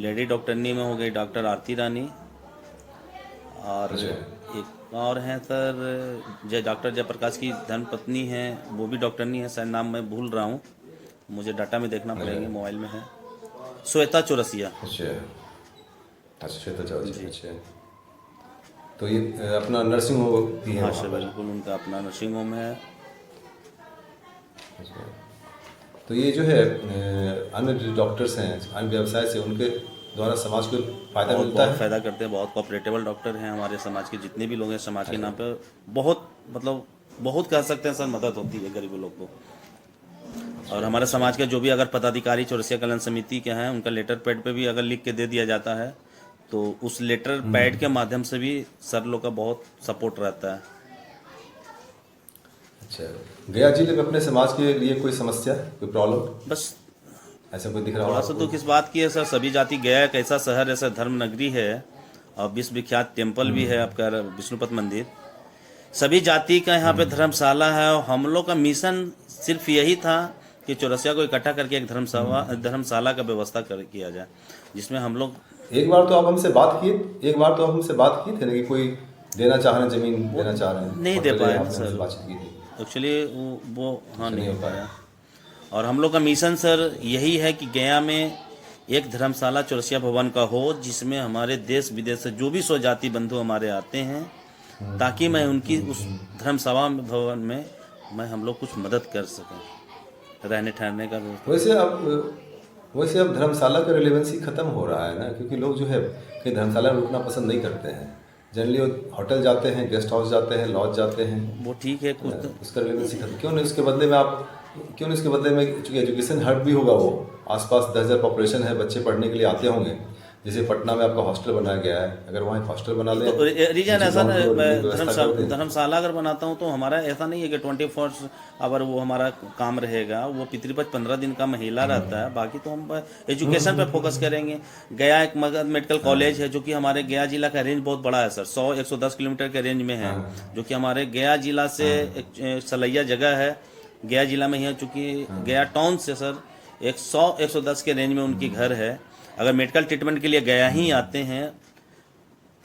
Lady डॉक्टरनी में हो गई डॉक्टर आरती रानी, और एक और हैं सर डॉक्टर जयप्रकाश की धर्मपत्नी हैं, वो भी डॉक्टरनी है, शायद नाम मैं भूल रहा हूँ, मुझे डाटा में देखना पड़ेगा, मोबाइल में है। श्वेता चौरसिया। अच्छा अच्छा, श्वेता चौरसिया। जी। अच्छा, तो ये अपना नर्सिंग होम भी है हाँ वहाँ सर, पर? बिल्कुल उनका अपना नर्सिंग होम है। अच्छा। तो ये जो है अन्य जो डॉक्टर्स हैं अन्य व्यवसाय से, उनके द्वारा समाज को फायदा बहुत मिलता बहुत है? फ़ायदा करते हैं, बहुत कोऑपरेटेबल डॉक्टर हैं हमारे समाज के, जितने भी लोग हैं समाज के नाम पे बहुत, मतलब बहुत कह सकते हैं सर, मदद होती है गरीब लोग को। और हमारे समाज के जो भी अगर पदाधिकारी चौरसिया कल्याण समिति के हैं, उनका लेटर पैड पे भी अगर लिख के दे दिया जाता है, तो उस लेटर पैड के माध्यम से भी सर लोग का बहुत सपोर्ट रहता है। अच्छा, गया जिले में अपने समाज के लिए कोई समस्या, कोई प्रॉब्लम बस ऐसा कोई दिख रहा हो थोड़ा सा आपको? दुख इस बात की है सर, सभी जाति गया एक ऐसा शहर, ऐसा धर्म नगरी है, और विश्वविख्यात टेम्पल भी है आपका विष्णुपद मंदिर, सभी जाति का यहाँ पे धर्मशाला है, और हम लोग का मिशन सिर्फ यही था कि चौरसिया को इकट्ठा करके एक धर्मशाला का व्यवस्था किया जाए, जिसमें हम लोग एक बार तो आप हमसे बात किए, एक बार तो आप हमसे बात की थी ना कि कोई देना चाह रहे हैं, जमीन देना चाह रहे हैं, नहीं दे होटल है, पाए आपने हमसे सर बातचीत की थी। एक्चुअली, वो हाँ नहीं नहीं हो हो पाया। और हम लोग का मिशन सर यही है कि गया में एक धर्मशाला चौरसिया भवन का हो, जिसमें हमारे देश विदेश से जो भी स्वजाति बंधु हमारे आते हैं, ताकि मैं उनकी उस धर्मसभा भवन में मैं हम लोग कुछ मदद कर सकें, रहने ठहरने का व्यवस्था। वैसे अब धर्मशाला का रिलेवेंसी खत्म हो रहा है ना, क्योंकि लोग जो है कि धर्मशाला में रुकना पसंद नहीं करते हैं, जनरली होटल जाते हैं, गेस्ट हाउस जाते हैं, लॉज जाते हैं। वो ठीक है कुछ उसका रिलेवेंसी खत्म क्यों नहीं? उसके बदले में आप क्यों नहीं, उसके बदले में चूंकि एजुकेशन हब भी होगा, वो आसपास 10,000 पॉपुलेशन है, बच्चे पढ़ने के लिए आते होंगे। जैसे पटना में आपका हॉस्टल बनाया गया है, अगर वहाँ एक हॉस्टल बना ले, तो रीजन ऐसा ground floor की व्यवस्था कर दें। धर्मशाला अगर बनाता हूँ तो हमारा ऐसा नहीं है कि 24 आवर वो हमारा काम रहेगा, वो पितृपक्ष 15 दिन का महिला रहता है, बाकी तो हम एजुकेशन पे फोकस करेंगे। गया एक मगध मेडिकल कॉलेज है, जो कि हमारे गया जिला का रेंज बहुत बड़ा है सर, 100-110 किलोमीटर के रेंज में है, जो कि हमारे गया जिला से एक सलैया जगह है, गया जिला में ही है, चूँकि गया टाउन से सर 100-110 के रेंज में उनकी घर है। अगर मेडिकल ट्रीटमेंट के लिए गया ही आते हैं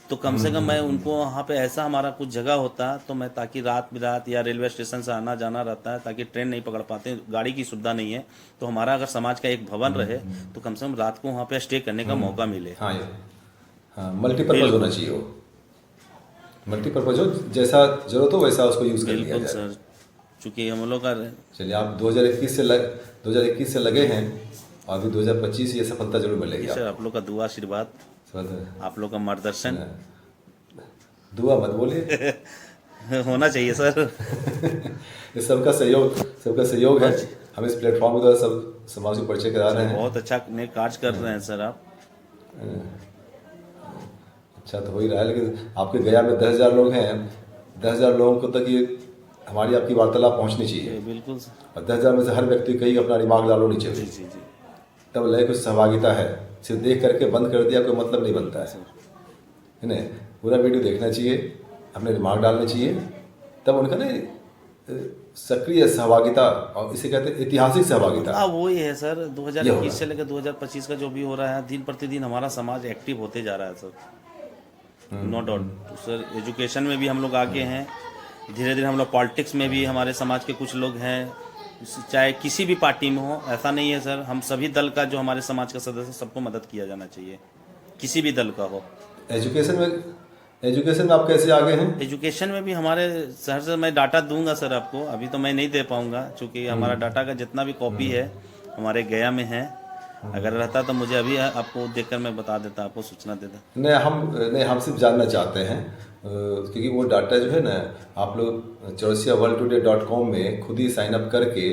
तो कम से कम मैं उनको वहाँ पे ऐसा हमारा कुछ जगह होता, तो मैं ताकि रात बिरात या रेलवे स्टेशन से आना जाना रहता है, ताकि ट्रेन नहीं पकड़ पाते, गाड़ी की सुविधा नहीं है, तो हमारा अगर समाज का एक भवन रहे तो कम से कम रात को वहाँ पे स्टे करने का मौका मिले। हाँ, ये हाँ, मल्टीपर्पज होना चाहिए, वो मल्टीपर्पज हो, जैसा जरूरत हो वैसा उसको यूज़ कर लिया बिल्कुल जाए। सर, चूँकि हम लोग का चलिए, आप 2021 से लगे हैं, और अभी 2025 ये सफलता जरूर मिलेगी सर, आपको। आप लोग का दुआ आशीर्वाद, आप लोग का मार्गदर्शन दुआ मत बोलिए होना चाहिए सर। ये सबका सहयोग है। हम इस प्लेटफॉर्म के द्वारा सब समाज को परिचय करा रहे हैं। बहुत अच्छा कार्य कर रहे हैं सर आप। अच्छा तो हो ही रहा है, लेकिन आपके गया में 10,000 लोग हैं, 10,000 लोगों को तक ये हमारी आपकी वार्तालाप पहुंचनी चाहिए, बिल्कुल और 10,000 में से हर व्यक्ति कहीं अपना दिमाग डालो नीचे, जी जी जी, तब लय कुछ सहभागिता है। सिर्फ देख करके बंद कर दिया कोई मतलब नहीं बनता है ना, पूरा वीडियो देखना चाहिए, अपने दिमाग डालने चाहिए, तब उनका ना सक्रिय सहभागिता, और इसे कहते हैं ऐतिहासिक सहभागिता। हाँ वही है सर, 2021 से लेकर 2025 का जो भी हो रहा है, दिन प्रतिदिन हमारा समाज एक्टिव होते जा रहा है सर, नो डाउट। तो सर एजुकेशन में भी हम लोग आगे हैं, धीरे धीरे हम लोग पॉलिटिक्स में भी हमारे समाज के कुछ लोग हैं, चाहे किसी भी पार्टी में हो, ऐसा नहीं है सर, हम सभी दल का जो हमारे समाज का सदस्य, सबको मदद किया जाना चाहिए, किसी भी दल का हो। एजुकेशन में आप कैसे आगे हैं? एजुकेशन में भी हमारे शहर से मैं डाटा दूंगा सर आपको, अभी तो मैं नहीं दे पाऊंगा, क्योंकि हमारा डाटा का जितना भी कॉपी है हमारे गया में है, अगर रहता तो मुझे अभी आपको देखकर मैं बता देता, आपको सूचना देता। नहीं, हम सिर्फ जानना चाहते हैं, क्योंकि वो डाटा जो है ना, आप लोग chaursiaworldtoday.com में खुद ही साइन अप करके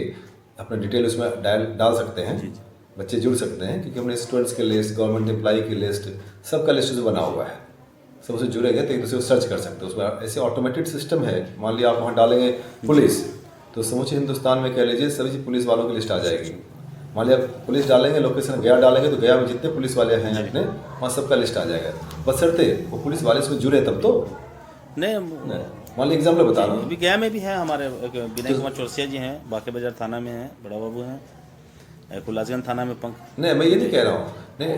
अपना डिटेल उसमें डाल सकते हैं। बच्चे जुड़ सकते हैं, क्योंकि हमने स्टूडेंट्स के लिस्ट, गवर्नमेंट एम्प्लॉई की लिस्ट, सबका लिस्ट जो बना हुआ है, सब उससे जुड़ेंगे तो एक दूसरे को सर्च कर सकते हैं। उसमें ऐसे ऑटोमेटेड सिस्टम है, मान लिया आप वहाँ डालेंगे पुलिस, तो समूचे हिंदुस्तान में कह लीजिए सभी पुलिस वालों की लिस्ट आ जाएगी। मान लिया पुलिस डालेंगे, लोकेशन गया डालेंगे, तो गया में जितने पुलिस वाले हैं अपने, वहाँ सबका लिस्ट आ जाएगा, बशर्ते वो पुलिस वाले इसमें जुड़े तब तो। नहीं मान लिया एग्जाम्पल बता रहा हूँ, अभी गया में भी है हमारे विनय कुमार चौरसिया जी हैं, बाके बाजार थाना में हैं, बड़ा बाबू हैं, कुलासगंज थाना में पंख। नहीं, मैं ये नहीं कह रहा हूँ, नहीं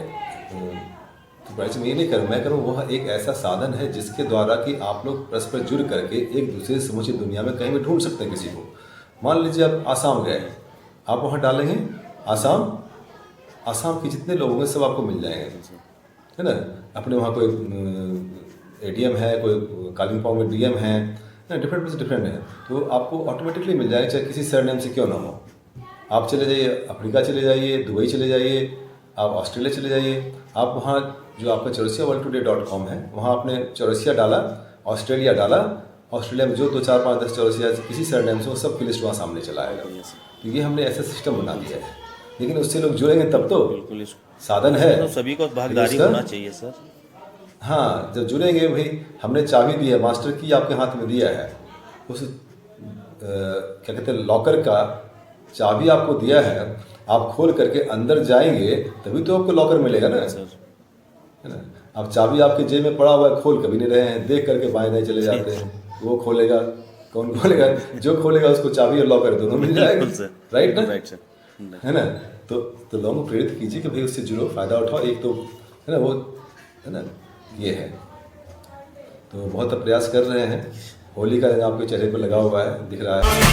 तो मैं ये नहीं कर रहा हूँ, मैं कह रहा हूँ वह एक ऐसा साधन है जिसके द्वारा कि आप लोग परस्पर जुड़ करके एक दूसरे से समूची दुनिया में कहीं भी ढूंढ सकते हैं किसी को। मान लीजिए आप आसाम गए, आप वहाँ डालेंगे आसाम के जितने लोग होंगे सब आपको मिल जाएंगे, है ना। अपने वहाँ कोई ADM है, कोई कालिम्पोंग में DM है, डिफरेंट प्लेस डिफरेंट है, तो आपको ऑटोमेटिकली मिल जाएगा, चाहे किसी सरनेम से क्यों ना हो। आप चले जाइए अफ्रीका चले जाइए, दुबई चले जाइए, आप ऑस्ट्रेलिया चले जाइए, आप वहाँ जो आपका chaurasiaworldtoday.com है वहाँ आपने चौरसिया डाला, ऑस्ट्रेलिया डाला, ऑस्ट्रेलिया में जो 2 4 5 10 चौरसिया किसी सरनेम से वो सबकी लिस्ट वहाँ सामने चला आएगा। तो ये हमने ऐसा सिस्टम बना दिया है, लेकिन उससे लोग जुड़ेंगे तब तो। बिल्कुल, साधन है तो सभी को भागीदारी होना चाहिए सर। हाँ, जब जुड़ेंगे भाई, हमने चाबी दी है, मास्टर की आपके हाथ में दिया है, उस क्या कहते हैं लॉकर का चाबी आपको दिया है, आप खोल करके अंदर जाएंगे तभी तो आपको लॉकर मिलेगा ना, है ना। अब चाबी आपके जेब में पड़ा हुआ है, खोल कभी नहीं रहे हैं, देख करके बाएं दाएं चले जाते हैं, वो खोलेगा, कौन खोलेगा, जो खोलेगा उसको चाबी और लॉकर दोनों मिल जाएगा, राइट ना, है ना। तो लोगों को प्रेरित कीजिए कि भाई उससे जुड़ो, फायदा उठाओ, एक तो है ना वो, है ना, ये है। तो बहुत प्रयास कर रहे हैं, होली का रंग आपके चेहरे पर लगा हुआ है, दिख रहा है।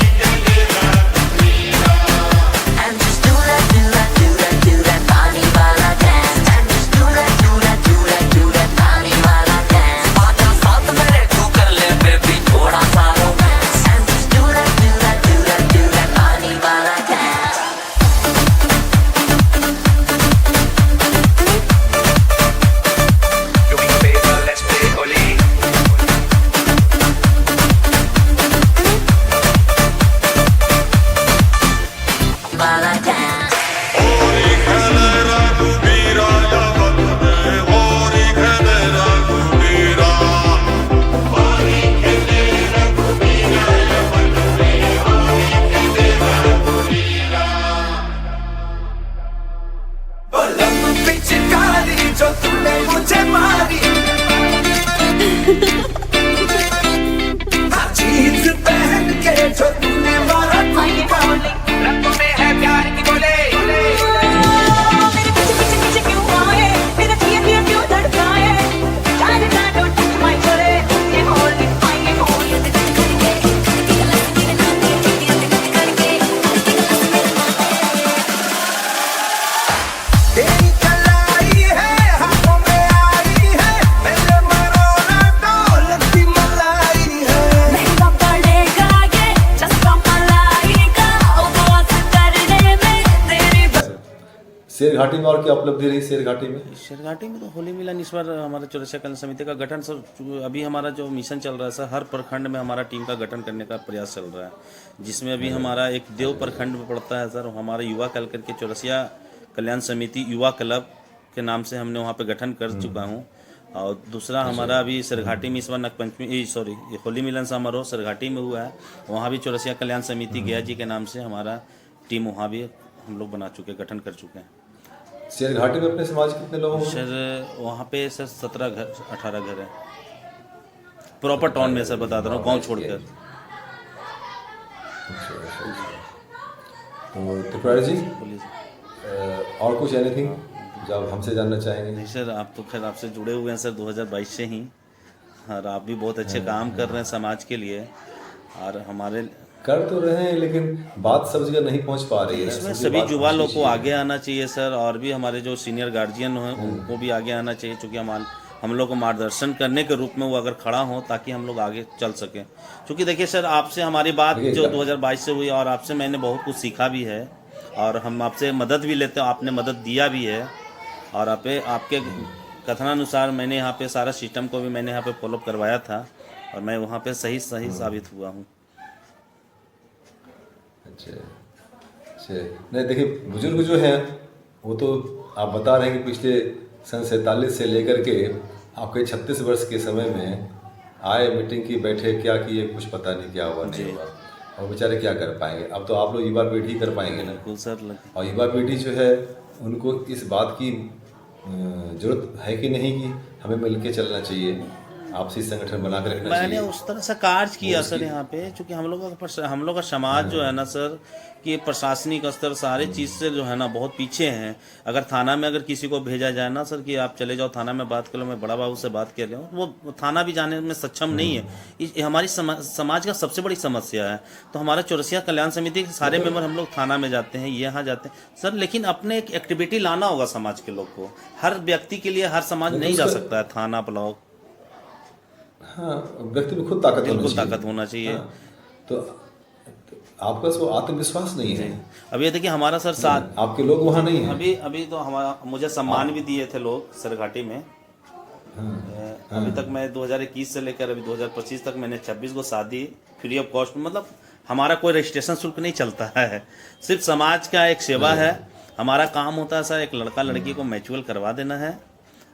शेर घाटी में और क्या उपलब्धि रही शेर घाटी में? शेर घाटी में तो होली मिलन इस बार हमारा चौरसिया कल्याण समिति का गठन सर, अभी हमारा जो मिशन चल रहा है सर, हर प्रखंड में हमारा टीम का गठन करने का प्रयास चल रहा है, जिसमें अभी हमारा एक देव प्रखंड में पड़ता है सर, हमारा युवा कल करके चौरसिया कल्याण समिति युवा क्लब के नाम से हमने वहाँ पे गठन कर चुका हूँ। और दूसरा हमारा अभी सरघाटी में इस बार नागपंचमी होली मिलन समारोह सरघाटी में हुआ है, वहाँ भी चौरसिया कल्याण समिति गया जी के नाम से हमारा टीम वहाँ भी हम लोग बना चुके, गठन कर चुके हैं। शेर घाटी में अपने समाज के कितने लोग होंगे? सर वहाँ पे सर 17 घर 18 घर है, प्रॉपर टाउन में सर बता दे रहा हूँ, गाँव छोड़कर। तो त्रिपुरारी जी बोलिए सर। और कुछ एनीथिंग जो आप हमसे जानना चाहेंगे? नहीं सर, आप तो खैर आपसे जुड़े हुए हैं सर 2022 से ही, और आप भी बहुत अच्छे काम कर रहे हैं समाज के लिए, और हमारे कर तो रहे हैं लेकिन बात सब जगह नहीं पहुंच पा रही है। इसमें सभी युवा लोग को आगे आना चाहिए सर, और भी हमारे जो सीनियर गार्जियन हैं उनको भी आगे आना चाहिए, क्योंकि हम लोग को मार्गदर्शन करने के रूप में वो अगर खड़ा हो ताकि हम लोग आगे चल सकें। क्योंकि देखिए सर, आपसे हमारी बात जो 2022 से हुई, और आपसे मैंने बहुत कुछ सीखा भी है, और हम आपसे मदद भी लेते हैं, आपने मदद दिया भी है, और आपके कथनानुसार मैंने यहाँ पे सारा सिस्टम को भी मैंने यहाँ पे फॉलोअप करवाया था, और मैं वहाँ पे सही साबित हुआ हूँ। अच्छा, नहीं देखिए, बुजुर्ग जो हैं वो तो आप बता रहे हैं कि पिछले सन 47 से लेकर के आपके 36 वर्ष के समय में आए, मीटिंग की, बैठे, क्या किए, कुछ पता नहीं क्या हुआ नहीं हुआ, और बेचारे क्या कर पाएंगे। अब तो आप लोग युवा पीढ़ी कर पाएंगे ना। बिल्कुल सर। और युवा पीढ़ी जो है उनको इस बात की जरूरत है कि नहीं कि हमें मिल के चलना चाहिए, आपसी संगठन बना के रखना मैंने चाहिए। उस तरह से कार्य किया सर यहाँ पे, चूंकि हम लोग का समाज जो है ना सर, कि प्रशासनिक स्तर सारे चीज़ से जो है ना बहुत पीछे हैं। अगर थाना में अगर किसी को भेजा जाए ना सर कि आप चले जाओ थाना में बात कर लो, मैं बड़ा बाबू से बात कर रहा हूँ, वो थाना भी जाने में सक्षम नहीं है। ये हमारी समाज का सबसे बड़ी समस्या है। तो हमारा चौरसिया कल्याण समिति के सारे मेंबर हम लोग थाना में जाते हैं, यहाँ जाते हैं सर, लेकिन अपने एक एक्टिविटी लाना होगा समाज के लोग को। हर व्यक्ति के लिए हर समाज नहीं जा सकता है थाना ब्लॉक। हाँ, व्यक्ति में खुद ताकत होनी बिल्कुल चाहिए। ताकत होना चाहिए। हाँ, तो आपका वो आत्मविश्वास नहीं है। अब ये देखिए हमारा सर साथ आपके लोग वहाँ नहीं हैं। अभी अभी तो हमारा मुझे सम्मान भी दिए थे लोग सरघाटी में। अभी तक मैं 2021 से लेकर अभी 2025 तक मैंने 26 को शादी फ्री ऑफ कॉस्ट, मतलब हमारा कोई रजिस्ट्रेशन शुल्क नहीं चलता है, सिर्फ समाज का एक सेवा है। हमारा काम होता है सर, एक लड़का लड़की को म्यूचुअल करवा देना है,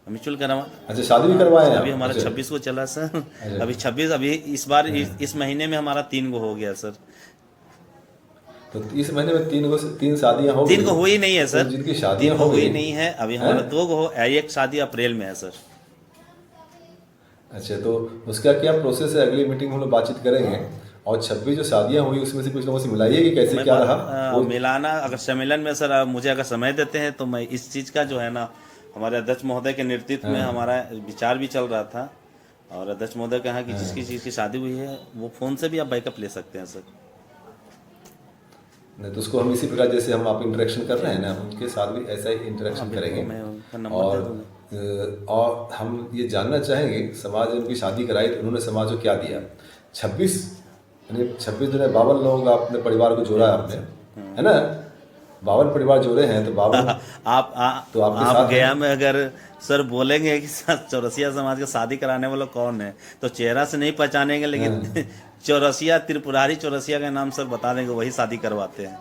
म्यूचुअल करवा। अच्छा, शादी भी करवाए हैं अभी आप? हमारा अच्छा। 26 को चला सर, अभी 26 अभी इस बार इस महीने में हमारा 3 गो हो गया सर। तो इस महीने में 3 शादियां हो 3 गई। को हुई नहीं है तो सर, जिनकी 3 शादियां को हो हुई गई नहीं है, अभी हमारा 2 गो हो, एक शादी अप्रैल में है सर। अच्छा, तो उसका क्या प्रोसेस है? अगली मीटिंग में हम लोग बातचीत करेंगे। और 26 जो शादियां हुई उसमें से कुछ लोगों से मिलाइए कि कैसे क्या रहा। मिलाना अगर सम्मेलन में सर मुझे अगर समय देते हैं तो मैं इस चीज़ का जो है ना, हमारे अध्यक्ष महोदय के नेतृत्व में हमारा विचार भी चल रहा था, और अध्यक्ष महोदय कहा कि जिसकी चीज़ की शादी हुई है वो फ़ोन से भी आप बैकअप ले सकते हैं सर। नहीं तो उसको हम इसी प्रकार जैसे हम आप इंटरेक्शन कर रहे हैं ना, उनके साथ भी ऐसा ही इंटरेक्शन मैं करेंगे। उनका नंबर दे दूँगा। और हम ये जानना चाहेंगे, समाज ने उनकी शादी कराई तो उन्होंने समाज को क्या दिया। 26 यानी 26 जो है 52 लोगों का अपने परिवार को जोड़ा है आपने, है ना? 52 परिवार जोड़े हैं तो 52 तो आपके आप साथ गया हैं। में अगर सर बोलेंगे कि चौरसिया समाज का शादी कराने वाला कौन है तो चेहरा से नहीं पहचानेंगे, लेकिन चौरसिया त्रिपुरारी चौरसिया का नाम सर बता देंगे, वही शादी करवाते हैं।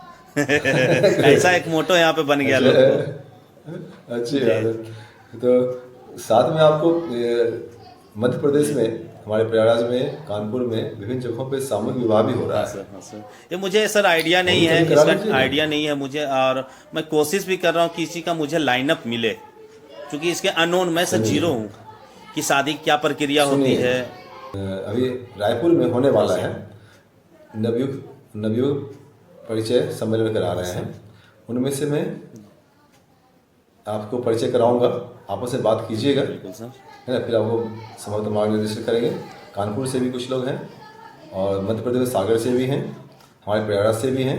ऐसा एक मोटो यहाँ पे बन गया लोग को। अच्छी बात है। तो साथ में आपको मध्य प्रदेश में, हमारे प्रयागराज में, कानपुर में विभिन्न जगहों पे सामूहिक विवाह भी हो रहा है। हाँ सर, ये मुझे सर आइडिया नहीं है, करा लीजिए इसका ना। आइडिया नहीं है मुझे, और मैं कोशिश भी कर रहा हूँ कि इसी का मुझे लाइनअप मिले, क्योंकि इसके अननोन मैं सर जीरो हूँ कि शादी क्या प्रक्रिया होती सुनिए, है। अभी रायपुर में होने वाला है नवयुग परिचय सम्मेलन करा रहे हैं। उनमें से मैं आपको परिचय कराऊंगा, आपस में बात कीजिएगा, बिल्कुल सर। है ना? फिर आपको समग्र मार्गदर्शन करेंगे। कानपुर से भी कुछ लोग हैं और मध्य प्रदेश में सागर से भी हैं, हमारे प्रयागराज से भी हैं।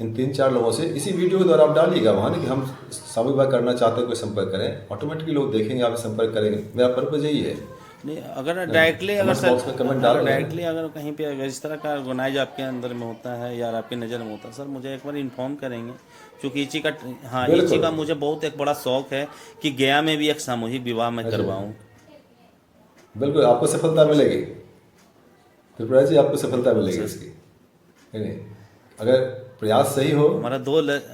इन 3-4 लोगों से इसी वीडियो के द्वारा आप डालिएगा वहाँ ना कि हम सामूहिक विवाह करना चाहते हैं, कोई संपर्क करें। ऑटोमेटिकली लोग देखेंगे, आप संपर्क करेंगे। मेरा पर्पज यही है। नहीं, अगर डायरेक्टली अगर कमेंट बॉक्स में कमेंट डाल रहे हैं। डायरेक्टली अगर कहीं पे अगर इस तरह का ऑर्गेनाइज आपके अंदर में होता है या आपकी नज़र में होता है सर, मुझे एक बार इन्फॉर्म करेंगे, क्योंकि इसी का हाँ इसी का मुझे बहुत एक बड़ा शौक है कि गया में भी एक सामूहिक विवाह मैं करवाऊँ। बिल्कुल, आपको सफलता मिलेगी त्रिपुरा जी, आपको सफलता मिलेगी इसकी, है नहीं? अगर प्रयास सही हो, हमारा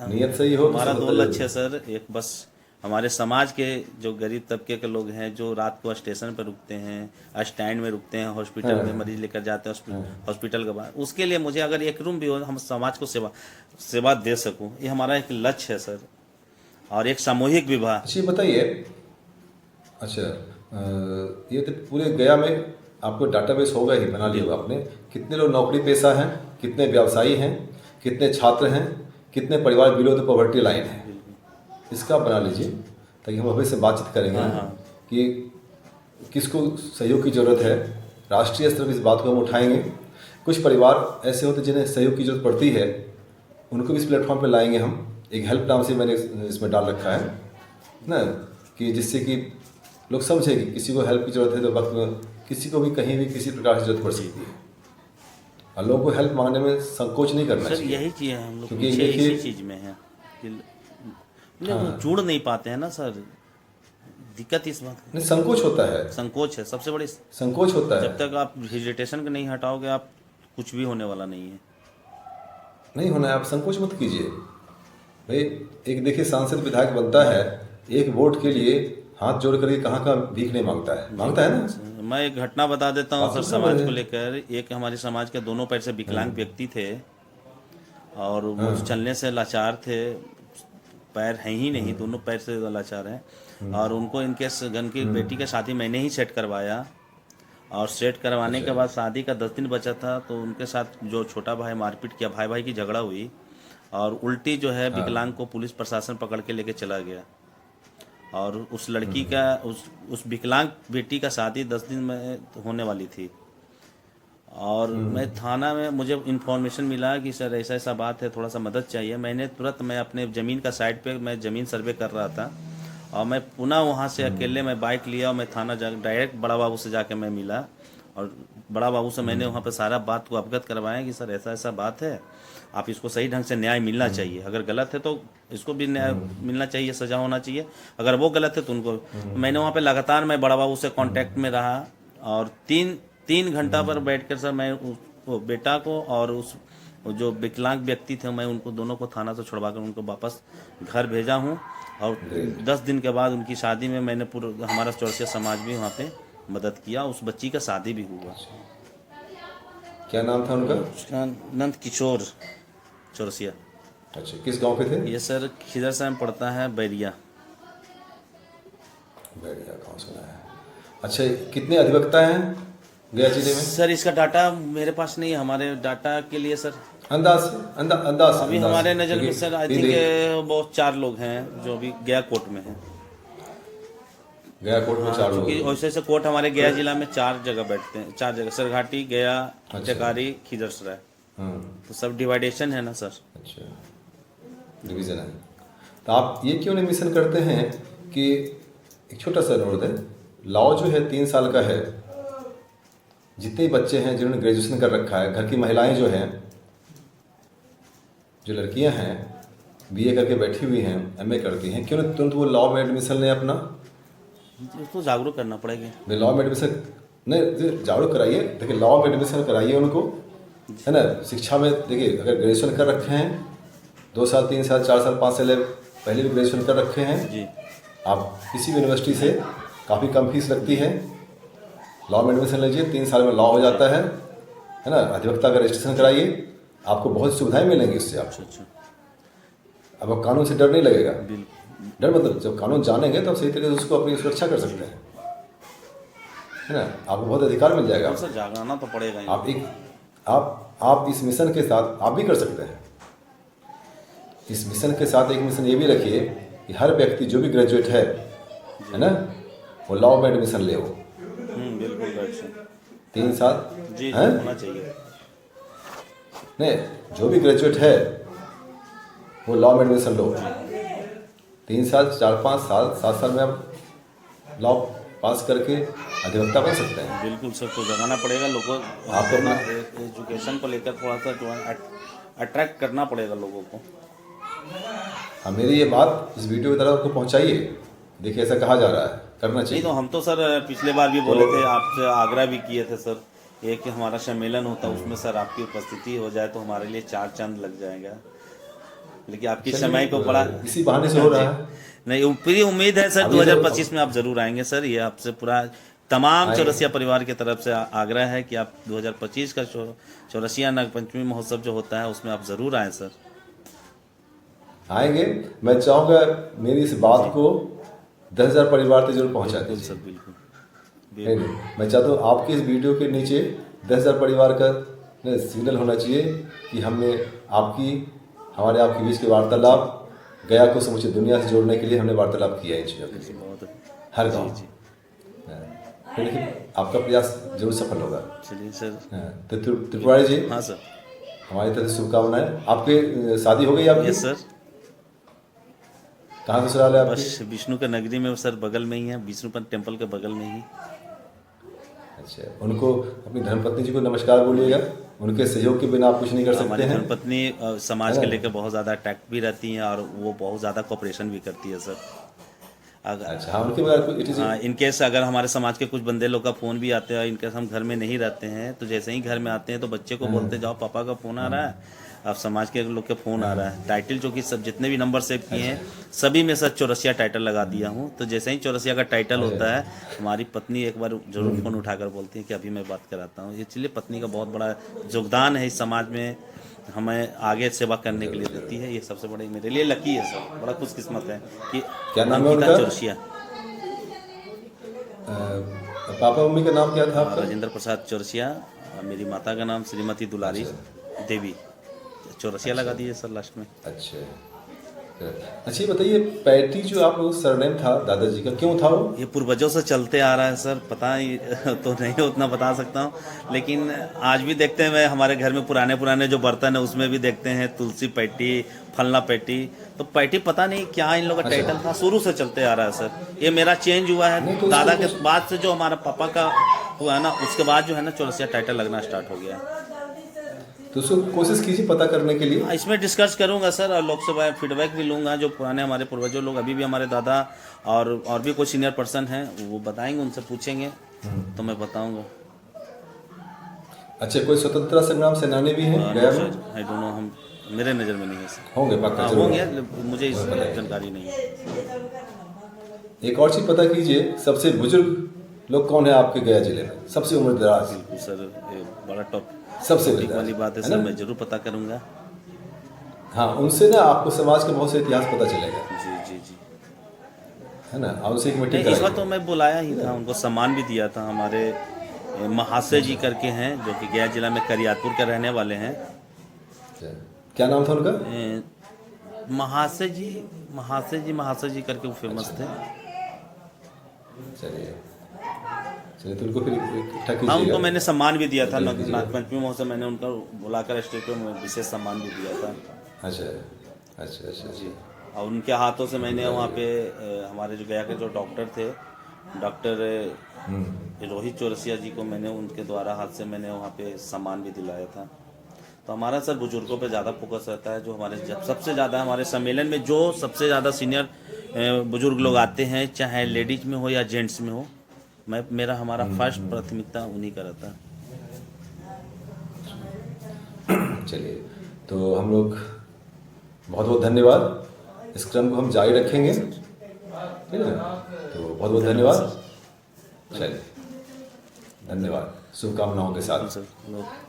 नियत सही हो, हमारा तो 2 सफलता लक्ष्य है सर। एक बस हमारे समाज के जो गरीब तबके के लोग हैं, जो रात को स्टेशन पर रुकते हैं, स्टैंड में रुकते हैं, हॉस्पिटल में मरीज लेकर जाते हैं हॉस्पिटल के बाद, उसके लिए मुझे अगर एक रूम भी हो, हम समाज को सेवा दे सकूं, ये हमारा एक लक्ष्य है सर। और एक सामूहिक विवाह। अच्छा बताइए, अच्छा ये तो पूरे गया में आपको डाटाबेस होगा ही, बना लिया होगा आपने, कितने लोग नौकरी पेशा हैं, कितने व्यवसायी हैं, कितने छात्र हैं, कितने परिवार बिलो द पॉवर्टी लाइन है, इसका बना लीजिए, ताकि हम भविष्य से बातचीत करेंगे कि किसको सहयोग की ज़रूरत है। राष्ट्रीय स्तर पर इस बात को हम उठाएंगे। कुछ परिवार ऐसे होते हैं जिन्हें सहयोग की ज़रूरत पड़ती है, उनको भी इस प्लेटफॉर्म पर लाएंगे हम। एक हेल्प नाम से मैंने इसमें डाल रखा है ना, कि जिससे कि लोग समझे कि किसी को हेल्प की ज़रूरत है तो वक्त में किसी को भी कहीं भी किसी प्रकार की ज़रूरत पड़ सकती है, और लोगों को हेल्प मांगने में संकोच नहीं करना सर चाहिए। यही चीज़ है, हम लोग क्योंकि पीछे देखिए- इसी चीज़ में है कि लोग जुड़ नहीं पाते हैं ना सर, दिक्कत इस बात नहीं, संकोच होता है, संकोच है सबसे बड़ी। संकोच होता है। जब तक आप हेजिटेशन को नहीं हटाओगे, आप कुछ भी होने वाला नहीं है। नहीं होना है, आप संकोच मत कीजिए भाई। एक देखिए, सांसद विधायक बनता है, एक वोट के लिए हाथ जोड़ करके कहाँ का भीख नहीं मांगता है ना। मैं एक घटना बता देता हूँ आप सर तो समाज समझ को रहे लेकर। एक हमारे समाज के दोनों पैर से विकलांग व्यक्ति थे और वो चलने से लाचार थे, पैर हैं ही नहीं, दोनों पैर से लाचार हैं, और उनको इनके की बेटी का शादी मैंने ही सेट करवाया, और सेट करवाने के बाद शादी का 10 दिन बचा था, तो उनके साथ जो छोटा भाई मारपीट किया, भाई भाई की झगड़ा हुई, और उल्टी जो है विकलांग को पुलिस प्रशासन पकड़ के लेके चला गया। और उस लड़की का उस विकलांग बेटी का शादी 10 दिन में होने वाली थी। और मैं थाना में, मुझे इन्फॉर्मेशन मिला कि सर ऐसा ऐसा बात है, थोड़ा सा मदद चाहिए। मैंने तुरंत, मैं अपने ज़मीन का साइड पे मैं ज़मीन सर्वे कर रहा था, और मैं पुनः वहाँ से अकेले मैं बाइक लिया और मैं थाना जा डायरेक्ट बड़ा बाबू से जाके मैं मिला, और बड़ा बाबू से मैंने वहाँ पे सारा बात को अवगत करवाया कि सर ऐसा ऐसा बात है, आप इसको सही ढंग से न्याय मिलना चाहिए। अगर गलत है तो इसको भी न्याय मिलना चाहिए, सजा होना चाहिए। अगर वो गलत है तो उनको। मैंने वहाँ पे लगातार मैं बड़ा बाबू से कांटेक्ट में रहा, और तीन घंटा पर बैठकर सर मैं वो बेटा को और उस जो विकलांग व्यक्ति थे, मैं उनको दोनों को थाना से छुड़वाकर उनको वापस घर भेजा हूँ। और 10 दिन के बाद उनकी शादी में मैंने पूरा, हमारा चौरसिया समाज भी वहाँ पे मदद किया। उस बच्ची का शादी भी हुआ। क्या नाम था उनका? उसका नंद किशोर चौरसिया। अच्छा, किस गांव पे थे? ये सर खिदरसा में पड़ता है, बैरिया। बढ़िया गाँव सुना है। अच्छा, कितने अधिवक्ता हैं गया जिले में? सर इसका डाटा मेरे पास नहीं है, हमारे डाटा के लिए सर अंदाज से अंदाज अभी अंदाज हमारे से, नज़र में क्योंकि सर आई ये थिंक बहुत 4 लोग हैं जो अभी गया कोर्ट में हैं। गया कोर्ट में 4 लोग क्योंकि हैं। वैसे से कोर्ट हमारे गया जिला में 4 जगह बैठते हैं, 4 जगह, सरघाटी, गया, टेकारी, खिदरसराय। तो सब डिवाइडेशन है ना सर। अच्छा, डिवीजन है। तो आप ये क्यों नहीं मिशन करते हैं कि एक छोटा सा अनुरोध है, लॉ जो है 3 साल का है, जितने बच्चे हैं जिन्होंने ग्रेजुएशन कर रखा है, घर की महिलाएं जो हैं, जो लड़कियां हैं बीए करके बैठी हुई हैं, एमए करती हैं, क्यों नहीं तुरंत वो लॉ में एडमिशन लें अपना? उसको जागरूक करना पड़ेगा। भाई लॉ में एडमिशन नहीं, जागरूक कराइए। देखिए, लॉ में एडमिशन कराइए उनको, है ना। शिक्षा में देखिए, अगर ग्रेजुएशन कर रखे हैं, 2 साल 3 साल 4 साल 5 साल पहले भी ग्रेजुएशन कर रखे हैं जी, आप किसी भी यूनिवर्सिटी से, काफ़ी कम फीस लगती है, लॉ में एडमिशन लीजिए, 3 साल में लॉ हो जाता है ना। अधिवक्ता का रजिस्ट्रेशन कराइए, आपको बहुत सुविधाएं मिलेंगी उससे। आपको अच्छा, अब आप कानून से डर नहीं लगेगा। बिल्कुल। डर मतलब जब कानून जानेंगे तो आप सही तरीके से उसको अपनी सुरक्षा कर सकते हैं, है ना। आपको बहुत अधिकार मिल जाएगा। सर जागराना तो पड़ेगा ही। आप इस मिशन के साथ आप भी कर सकते हैं। इस मिशन के साथ एक मिशन ये भी रखिए कि हर व्यक्ति जो भी ग्रेजुएट है ना, वो लॉ में एडमिशन ले। वो बिल्कुल राइट सर। 3 साल जी हैं? होना चाहिए। नहीं, जो भी ग्रेजुएट है वो लॉ में एडमिशन लो। 3 साल 4-5 साल 7 साल में आप लॉ पास करके अधिवक्ता बन सकते हैं। बिल्कुल सर, तो जगाना पड़ेगा लोगों को। आपको अपना एजुकेशन को लेकर थोड़ा सा जो है अट्रैक्ट करना पड़ेगा लोगों को। हाँ, मेरी ये बात इस वीडियो की तरफ को पहुंचाइए। देखिए, ऐसा कहा जा रहा है, करना नहीं चाहिए। तो हम तो सर पिछले बार भी बोले थे, आपसे आग्रह भी किए थे सर, एक हमारा सम्मेलन होता उसमें सर आपकी उपस्थिति हो जाए तो हमारे लिए 4 चांद लग जाएगा। लेकिन आपकी समय को बड़ा इसी बहाने से हो रहा है। नहीं, पूरी उम्मीद है सर अभी 2025 में आप जरूर आएंगे सर। ये आपसे पूरा तमाम चौरसिया परिवार की तरफ से आग्रह है कि आप 2025 का चौरसिया नागपंचमी महोत्सव जो होता है उसमें आप जरूर आएँ सर। आएंगे। मैं चाहूँगा मेरी इस बात को 10,000 परिवार तक जरूर पहुँचा बिल्कुल दीजिए। सर, बिल्कुल। नहीं, मैं चाहता हूँ आपके इस वीडियो के नीचे 10,000 परिवार का सिग्नल होना चाहिए कि हमने हमारे आपके बीच के वार्तालाप गया को समूची दुनिया से जोड़ने के लिए हमने वार्तालाप किया है इन चीज़ों के लिए, बहुत हर गाँव। तो देखिए, आपका प्रयास जरूर सफल होगा। चलिए सर। तो त्रिपुरारी जी, हाँ सर। हमारी तरफ से शुभकामनाएं। आपके शादी हो गई आपकी? Yes sir. कहाँ ससुराल है आपकी? बस विष्णु का नगरी में सर, बगल में ही है, विष्णुपंत टेम्पल के बगल में ही। अच्छा, उनको, अपनी धर्मपत्नी जी को नमस्कार बोलिएगा। उनके सहयोग के बिना आप कुछ नहीं कर सकते हमारी हैं। धर्मपत्नी समाज के लेकर बहुत ज़्यादा अटैक्ट भी रहती हैं और वो बहुत ज़्यादा कोऑपरेशन भी करती है सर। अच्छा, हाँ, उनके बगैर इन केस अगर हमारे समाज के कुछ बंदे लोग का फ़ोन भी आते हैं, इनकेस हम घर में नहीं रहते हैं तो जैसे ही घर में आते हैं तो बच्चे को बोलते जाओ पापा का फ़ोन आ रहा है, अब समाज के लोग के फ़ोन आ रहा है। टाइटल जो कि सब जितने भी नंबर सेव किए हैं सभी में सर चौरसिया टाइटल लगा दिया हूँ। तो जैसे ही चौरसिया का टाइटल होता है हमारी पत्नी एक बार जरूर फ़ोन उठाकर बोलती है कि अभी मैं बात कराता हूँ। इसलिए पत्नी का बहुत बड़ा योगदान है इस समाज में, हमें आगे सेवा करने के लिए देती है। ये सबसे बड़ी मेरे लिए लकी है सर, बड़ा खुशकिस्मत है कि क्या नाम है अंकिता उनका? चौरसिया। पापा मम्मी का नाम क्या था आपका? राजेंद्र प्रसाद चौरसिया, मेरी माता का नाम श्रीमती दुलारी देवी। चौरसिया लगा दीजिए सर लास्ट में। अच्छा अच्छा, ये बताइए पैटी जो आप लोग सरनेम था दादाजी का, क्यों था वो? ये पूर्वजों से चलते आ रहा है सर, पता ही तो नहीं उतना बता सकता हूँ, लेकिन आज भी देखते हैं, मैं हमारे घर में पुराने पुराने जो बर्तन है उसमें भी देखते हैं तुलसी पैटी, फलना पैटी। तो पैटी पता नहीं क्या इन लोगों का टाइटल था, शुरू से चलते आ रहा है सर। ये मेरा चेंज हुआ है दादा के बाद से, जो हमारा पापा का हुआ है ना, उसके बाद जो है ना चौरसिया टाइटल लगना स्टार्ट हो गया है। तो उसको कोशिश कीजिए पता करने के लिए। इसमें डिस्कस करूंगा सर, और लोग से फीडबैक भी लूंगा, जो पुराने हमारे पूर्वजों लोग, अभी भी हमारे दादा और भी कोई सीनियर पर्सन हैं, वो बताएंगे, उनसे पूछेंगे तो मैं बताऊंगा। अच्छा, कोई स्वतंत्रता संग्राम सेनानी भी हैं गया में? आई डोंट नो, हम मेरे नज़र में नहीं है सर। होंगे पक्का, हाँ, जरूर होंगे, मुझे इस जानकारी नहीं है। एक और चीज पता कीजिए, सबसे बुजुर्ग लोग कौन है आपके गया जिले में, सबसे उम्र दराज? बिल्कुल सर, ये बड़ा टॉप सबसे ठीक वाली बात है सर, मैं जरूर पता करूंगा। हाँ, उनसे ना आपको समाज का बहुत से इतिहास पता चलेगा, जी जी जी। है ना। और उसे एक मीटिंग नहीं, इस बार कराइए। तो मैं बुलाया ही था, उनको सम्मान भी दिया था। हमारे महाशय जी करके हैं, जो कि गया जिला में करियातपुर के रहने वाले हैं। अच्छा, क्या नाम था उनका? महाशय जी करके वो फेमस थे। चलिए चलिए, तो उनको फिर इकट्ठा हाँ, उनको कीजिएगा। मैंने सम्मान भी दिया था, नागपंचमी महोत्सव मैंने उनका बुलाकर स्टेज पे विशेष सम्मान भी दिया था। अच्छा अच्छा अच्छा जी, और उनके हाथों से मैंने वहाँ पे हमारे जो गया के जो डॉक्टर थे, डॉक्टर रोहित चौरसिया जी को मैंने उनके द्वारा हाथ से मैंने वहाँ पे सम्मान भी दिलाया था। तो हमारा सर बुजुर्गों पे ज़्यादा फोकस रहता है, जो हमारे सबसे ज़्यादा हमारे सम्मेलन में जो सबसे ज़्यादा सीनियर बुजुर्ग लोग आते हैं, चाहे लेडीज में हो या जेंट्स में हो, हमारा फर्स्ट प्राथमिकता उन्हीं का रहता है। चलिए, तो हम लोग बहुत बहुत धन्यवाद, इस क्रम को हम जारी रखेंगे, ठीक है। तो बहुत बहुत धन्यवाद, चलिए धन्यवाद, शुभकामनाओं के साथ सर,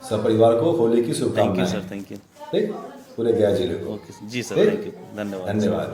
सब परिवार को होली की थैंक यू शुभकामनाएं। Sir, thank you. ठीक, पूरे गया जिले को। Okay ji sir, thank you, धन्यवाद। धन्यवाद।